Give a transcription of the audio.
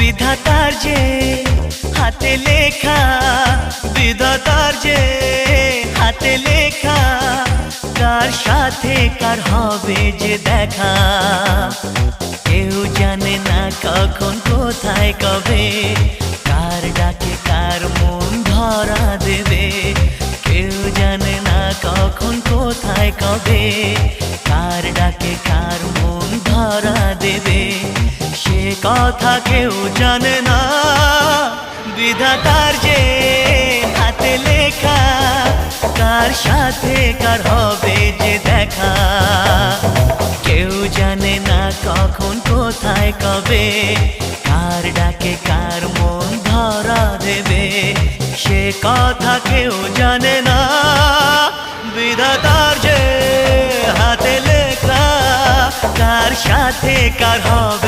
বিধাতার যে হাতে লেখা, বিধাতার যে হাতে লেখা, কার সাথে কার হবে যে দেখা। কেউ জানে না কখন কোথায় কবে, কার ডাকে কার মন ধরা দেবে। কেউ জানে না কখন কোথায় কবে, কার ডাকে কার মন ধরা দেবে। সে কথা কেউ জানে না, বিধাতার যে হাতে লেখা, কার সাথে কার হবে যে দেখা। কেউ জানে না কখন কোথায় কবে, কার ডাকে কার মন ধরা দেবে। সে কথা কেউ জানে না, বিধাতার যে হাতে লেখা, কার সাথে কার হবে